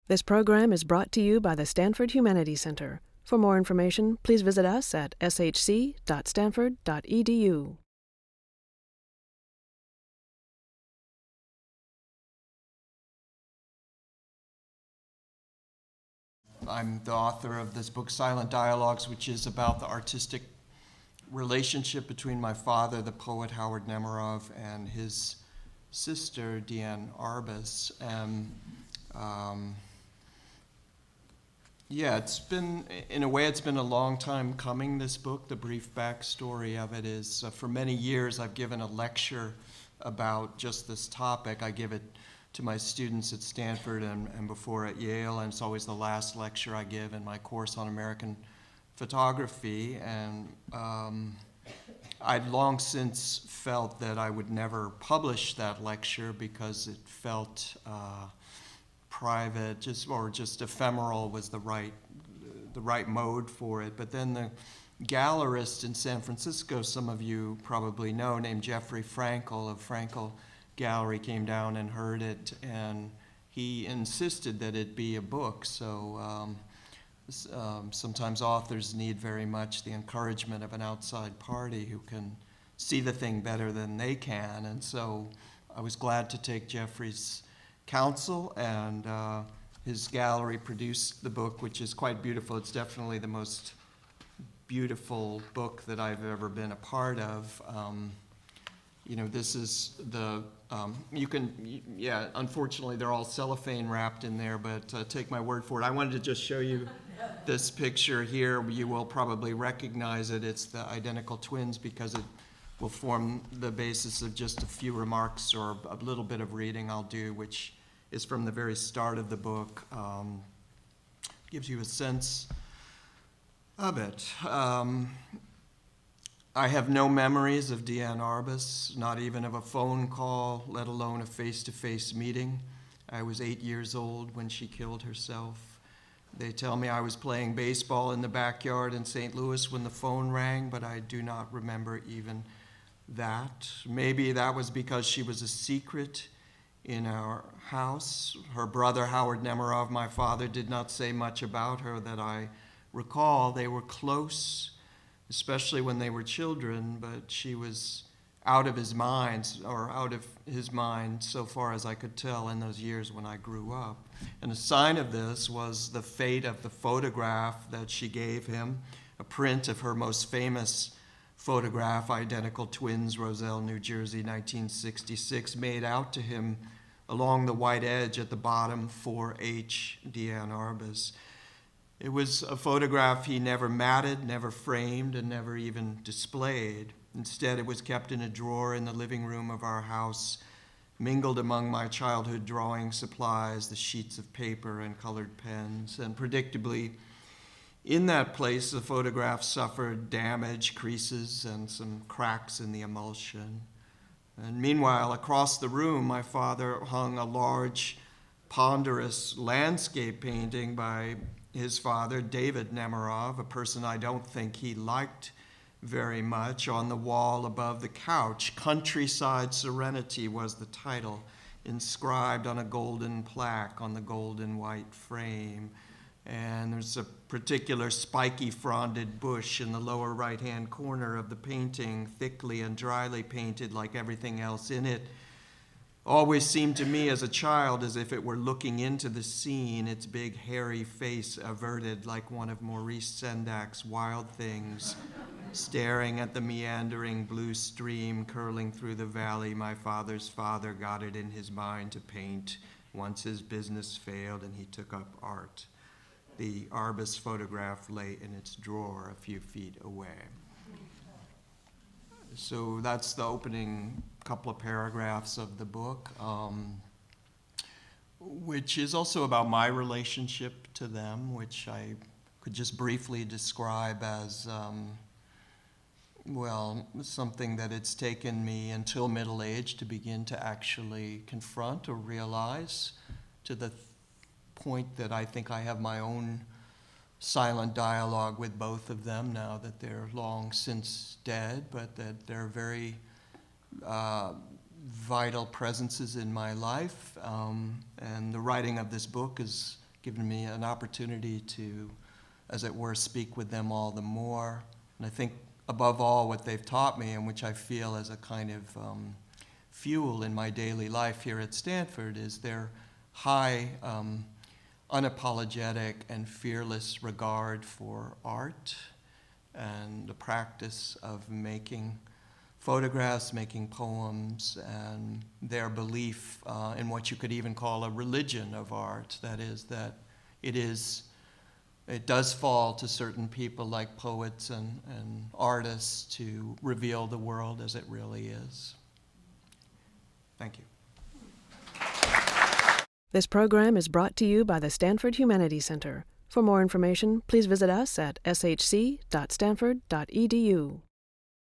This program is brought to you by the Stanford Humanities Center. For more information, please visit us at shc.stanford.edu. I'm the author of this book, Silent Dialogues, which is about the artistic relationship between my father, the poet Howard Nemerov, and his sister, Diane Arbus. And it's been, in a way, it's been a long time coming, this book. The brief backstory of it is, for many years, I've given a lecture about just this topic. I give it to my students at Stanford and before at Yale, and it's always the last lecture I give in my course on American photography. And I'd long since felt that I would never publish that lecture because it felt private, just ephemeral was the right mode for it. But then the gallerist in San Francisco, some of you probably know, named Jeffrey Frankel of Frankel Gallery, came down and heard it, and he insisted that it be a book. So sometimes authors need very much the encouragement of an outside party who can see the thing better than they can. And so I was glad to take Jeffrey's counsel, and his gallery produced the book, which is quite beautiful. It's definitely the most beautiful book that I've ever been a part of. This is the, unfortunately they're all cellophane wrapped in there, but take my word for it. I wanted to just show you this picture here. You will probably recognize it. It's the identical twins because it will form the basis of just a few remarks or a little bit of reading I'll do, which is from the very start of the book. Gives you a sense of it. I have no memories of Diane Arbus, not even of a phone call, let alone a face-to-face meeting. I was 8 years old when she killed herself. They tell me I was playing baseball in the backyard in St. Louis when the phone rang, but I do not remember even that. Maybe that was because she was a secret in our house. Her brother, Howard Nemerov, my father, did not say much about her that I recall. They were close, especially when they were children, but she was out of his mind so far as I could tell in those years when I grew up. And a sign of this was the fate of the photograph that she gave him, a print of her most famous photograph, Identical Twins, Roselle, New Jersey, 1966, made out to him along the white edge at the bottom, 4H, Diane Arbus. It was a photograph he never matted, never framed, and never even displayed. Instead, it was kept in a drawer in the living room of our house, mingled among my childhood drawing supplies, the sheets of paper and colored pens. And predictably, in that place, the photograph suffered damage, creases, and some cracks in the emulsion. And meanwhile, across the room, my father hung a large, ponderous landscape painting by his father, David Nemerov, a person I don't think he liked very much, on the wall above the couch. Countryside Serenity was the title, inscribed on a golden plaque on the golden white frame. And there's a particular spiky fronded bush in the lower right-hand corner of the painting, thickly and dryly painted like everything else in it. Always seemed to me as a child as if it were looking into the scene, its big hairy face averted like one of Maurice Sendak's Wild Things, staring at the meandering blue stream curling through the valley my father's father got it in his mind to paint once his business failed and he took up art. The Arbus photograph lay in its drawer a few feet away. So that's the opening couple of paragraphs of the book, which is also about my relationship to them, which I could just briefly describe as, something that it's taken me until middle age to begin to actually confront or realize, to the point that I think I have my own silent dialogue with both of them now that they're long since dead, but that they're very vital presences in my life. And the writing of this book given me an opportunity to, as it were, speak with them all the more. And I think, above all, what they've taught me, and which I feel as a kind of fuel in my daily life here at Stanford, is their high, unapologetic and fearless regard for art and the practice of making photographs, making poems, and their belief in what you could even call a religion of art. That is, that it does fall to certain people like poets and artists to reveal the world as it really is. Thank you. This program is brought to you by the Stanford Humanities Center. For more information, please visit us at shc.stanford.edu.